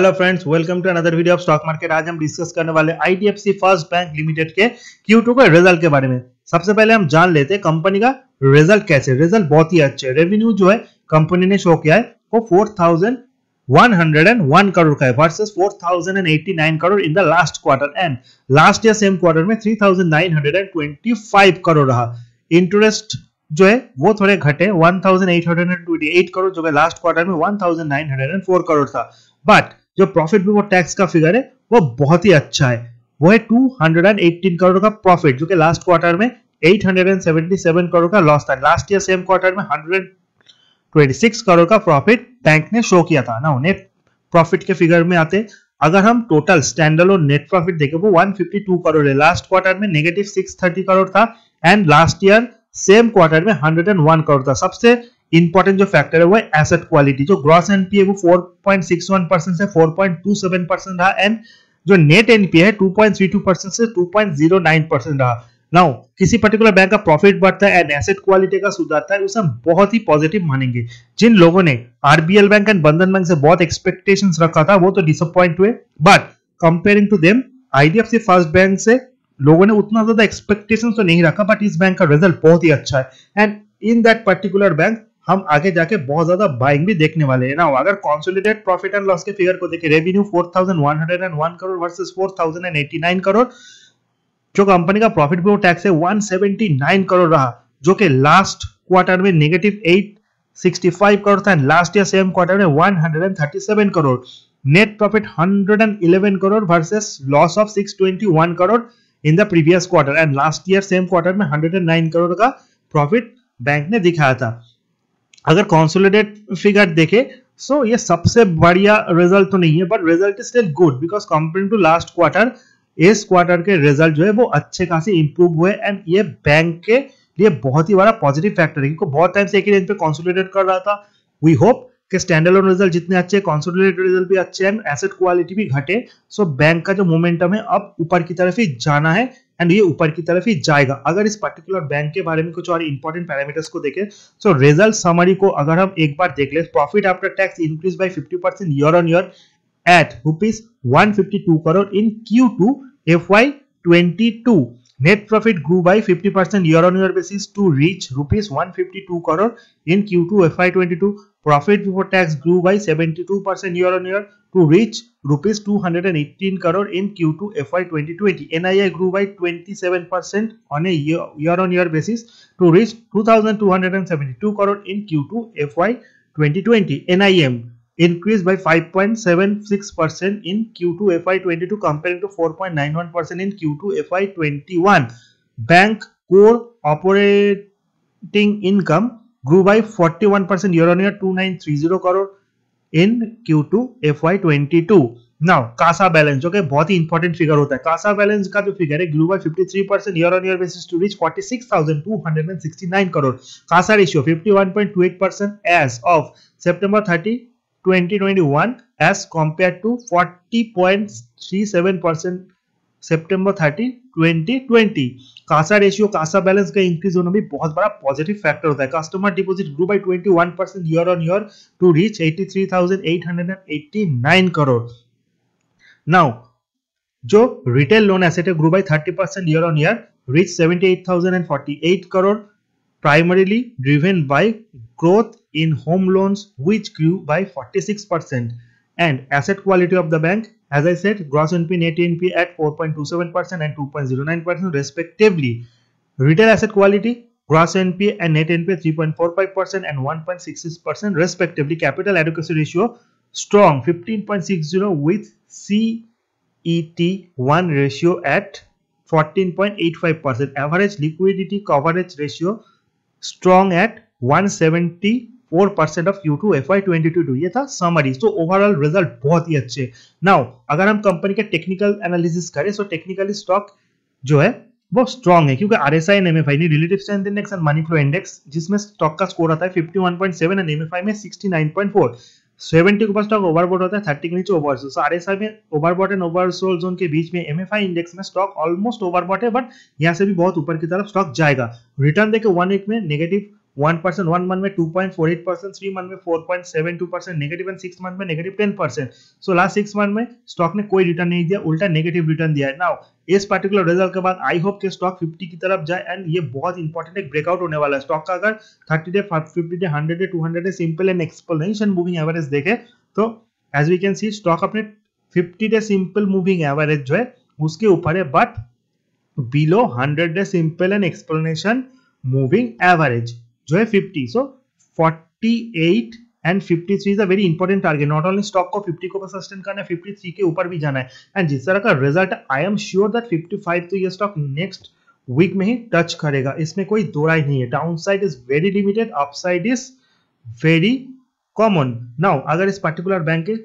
Hello friends, welcome to another video of stock market. आज हम discuss करने वाले आईडीएफसी फर्स्ट बैंक लिमिटेड के Q2 के रिजल्ट के बारे में। सबसे पहले हम जान लेते हैं कंपनी का रिजल्ट कैसे। रिजल्ट बहुत ही अच्छे। रेवेन्यू जो है कंपनी ने शो किया है वो 4101 करोड़ का है versus 4089 crore in the last quarter and last year same quarter में 3925 करोड़ रहा। इंटरेस्ट जो है वो थोड़े घटे 1828 करोड़ जो कि लास्ट क्वार्टर में 1904 करोड़ था। बट जो प्रॉफिट बिफोर टैक्स का फिगर है वो बहुत ही अच्छा है, वो है 218 करोड़ का प्रॉफिट जो कि लास्ट क्वार्टर में 877 करोड़ का लॉस था। लास्ट ईयर सेम क्वार्टर में 126 करोड़ का प्रॉफिट बैंक ने शो किया था। ना नेट प्रॉफिट के फिगर में आते, अगर हम टोटल स्टैंडअलोन नेट प्रॉफिट देखें वो 152 करोड़ है। लास्ट क्वार्टर में नेगेटिव 630 करोड़ था and last year same quarter में 101 करोड़ था। सबसे इंपॉर्टेंट जो फैक्टर है वो है एसेट क्वालिटी। जो ग्रॉस एनपीए वो 4.61% से 4.27% रहा एंड जो नेट एनपीए है 2.32% से 2.09% रहा। नाउ किसी पर्टिकुलर बैंक का प्रॉफिट बढ़ता है एंड एसेट क्वालिटी का सुधरता है, उसे हम बहुत ही पॉजिटिव मानेंगे। जिन लोगों ने RBL bank and Bandhan bank से बहुत एक्सपेक्टेशंस रखा था वो तो डिसअपॉइंट हुए, but comparing to them IDFC first bank से लोगों ने उतना ज्यादा एक्सपेक्टेशंस तो नहीं रखा, बट इस बैंक का रिजल्ट बहुत ही अच्छा है and in that particular bank हम आगे जाके बहुत ज्यादा बाइंग भी देखने वाले हैं ना। अगर कंसोलिडेटेड प्रॉफिट एंड लॉस के फिगर को देखें, रेवेन्यू 4101 करोड़ वर्सेस 4089 करोड़। जो कंपनी का प्रॉफिट बिफोर टैक्स है 179 करोड़ रहा जो कि लास्ट क्वार्टर में नेगेटिव 865 करोड़ था and last year same quarter में 137 crore. Net profit 111 crore versus loss of 621 crore in the previous quarter and last year same quarter में 109 करोड़ का प्रॉफिट बैंक ने दिखाया था। अगर कंसोलिडेट फिगर देखे सो ये सबसे बढ़िया रिजल्ट तो नहीं है, but result is still good because comparing to last quarter इस क्वार्टर के रिजल्ट जो है वो अच्छे खासे इंप्रूव हुए एंड ये बैंक के लिए बहुत ही बड़ा पॉजिटिव फैक्टर है क्योंकि बहुत टाइम से एक ही रेंज पे कंसोलिडेट कर रहा था। वी होप कि स्टैंडअलोन रिजल्ट जितने अच्छे, कंसोलिडेटेड रिजल्ट भी अच्छे हैं, एसेट क्वालिटी भी घटे, सो बैंक का जो मोमेंटम है अब ऊपर की तरफ ही जाना है एंड ये ऊपर की तरफ ही जाएगा। अगर इस पर्टिकुलर बैंक के बारे में कुछ और इंपॉर्टेंट पैरामीटर्स को देखें, सो रिजल्ट समरी को अगर हम एक बार देख ले, profit after tax increase by 50% year on year at ₹152 crore in Q2 FY22. Net profit grew by 50% year-on-year basis to reach ₹152 crore in Q2 FY22. Profit before tax grew by 72% year-on-year to reach ₹218 crore in Q2 FY2020. NII grew by 27% on a year-on-year basis to reach 2,272 crore in Q2 FY2020. NIM increased by 5.76% in Q2 FY22 compared to 4.91% in Q2 FY21. Bank core operating income grew by 41% year-on-year 2930 crore in Q2 FY22. Now CASA balance जो कि बहुत ही important figure होता है, Kasa balance का जो figure है grew bye 53% year-on-year basis to reach 46,269 crore. Kasa ratio 51.28% as of September 30 2021 as compared to 40.37% September 30 2020। CASA ratio, CASA balance का increase होना भी बहुत बड़ा पॉजिटिव फैक्टर होता है। Customer deposit grew by 21% year on year to reach 83,889 crore. Now जो retail loan asset है grew by 30% year on year reach 78,048 crore, primarily driven by growth in home loans which grew by 46%. And asset quality of the bank, as I said, gross NPA net NPA at 4.27% and 2.09% respectively. Retail asset quality, gross NPA and net NPA 3.45% and 1.66% respectively. Capital adequacy ratio strong 15.60 with CET1 ratio at 14.85%. Average liquidity coverage ratio strong at 174% of Q2 FY22. ये था summary. तो overall result बहुत ही अच्छे। Now अगर हम company के technical analysis करें so technically stock जो है वो स्ट्रॉन्ग है क्योंकि RSI एंड MFI ने relative strength index and money flow index जिसमें स्टॉक का स्कोर आता है 51.7 एंड MFI में 69.4। 70 के ऊपर स्टॉक ओवरबॉट होता है, 30 के नीचे ओवरसोल्ड। सो RSI में ओवरबॉट एंड ओवरसोल्ड जोन के बीच में, MFI इंडेक्स में स्टॉक ऑलमोस्ट ओवरबॉट है, बट यहां से भी बहुत ऊपर की तरफ स्टॉक जाएगा। रिटर्न देखे 1 वीक में नेगेटिव 1%, 1 मंथ में 2.48%, 3 मंथ में 4.72% नेगेटिव एंड 6 मंथ में नेगेटिव 10%. सो लास्ट 6 मंथ में स्टॉक ने कोई रिटर्न नहीं दिया, उल्टा नेगेटिव रिटर्न दिया है. नाउ इस पर्टिकुलर रिजल्ट के बाद आई होप कि स्टॉक 50 की तरफ जाए एंड ये बहुत इंपॉर्टेंट एक ब्रेकआउट होने वाला है. स्टॉक का अगर 30 day, 50 day, 100 day, 200 day simple and exponential moving average देखे तो as we can see stock अपने 50 डे सिंपल मूविंग एवरेज जो है उसके ऊपर है, but below 100 day simple and exponential moving average जो है 50. सो 48 and 53 is a very important target. Not only stock को 50 को सस्टेन करना है, 53 के ऊपर भी जाना है. एंड जिस तरह का result I am sure that 55 तो ये स्टॉक नेक्स्ट वीक में ही टच करेगा, इसमें कोई दो राय नहीं है. Down side is very limited, upside is very common. Now अगर इस पर्टिकुलर बैंक के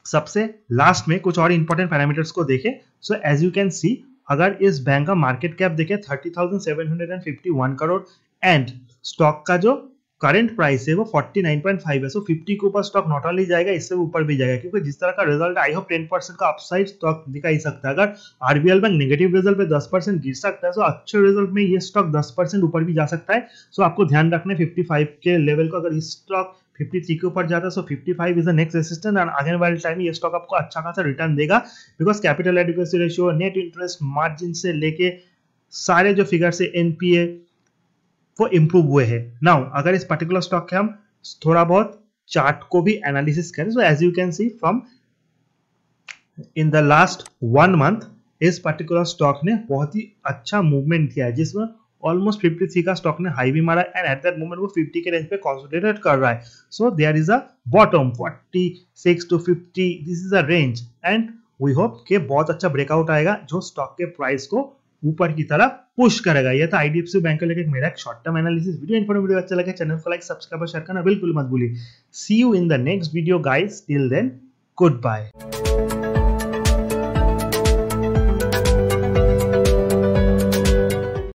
सबसे लास्ट में कुछ और इंपॉर्टेंट पैरामीटर्स को देखें, so as you can see अगर इस बैंक का मार्केट कैप देखें 30,751 करोड़ एंड स्टॉक का जो करंट प्राइस है वो 49.5 है. सो 50 के ऊपर स्टॉक नॉट ओनली जाएगा, इससे ऊपर भी जाएगा, क्योंकि जिस तरह का रिजल्ट आई होप 10% का अपसाइड स्टॉक दिखा ही सकता है. अगर आरबीएल बैंक नेगेटिव रिजल्ट पे 10% गिर सकता है, तो अच्छे रिजल्ट में ये स्टॉक 10% ऊपर भी जा सकता है. सो आपको ध्यान रखना है 55 के लेवल को. अगर इस स्टॉक 53 के ऊपर जाता है, सो 55 is the next resistance and आगे वाले टाइम ये स्टॉक आपको अच्छा खासा रिटर्न देगा, because capital adequacy ratio, net interest margin से लेके सारे जो फिगर से एनपीए वो इंप्रूव हुए हैं. नाउ अगर इस पर्टिकुलर स्टॉक के हम थोड़ा बहुत चार्ट को भी एनालिसिस करें, so as you can see from in the last 1 month इस पर्टिकुलर स्टॉक ने बहुत ही अच्छा मूवमेंट किया है, जिसमें ऑलमोस्ट 53 का स्टॉक ने हाई भी मारा एंड एट दैट मोमेंट वो 50 के रेंज पे कंसोलिडेट कर रहा है. So there is a bottom 46 to 50, this is a range and we hope कि बहुत अच्छा ब्रेकआउट आएगा जो स्टॉक के प्राइस को ऊपर की तरफ पुश करेगा. ये था आईडीएफसी बैंक को लेकर मेरा एक short term analysis video. Informative अच्छा लगे चैनल को लाइक सब्सक्राइब और शेयर करना बिल्कुल मत भूलिए. See you in the next video guys, till then good bye.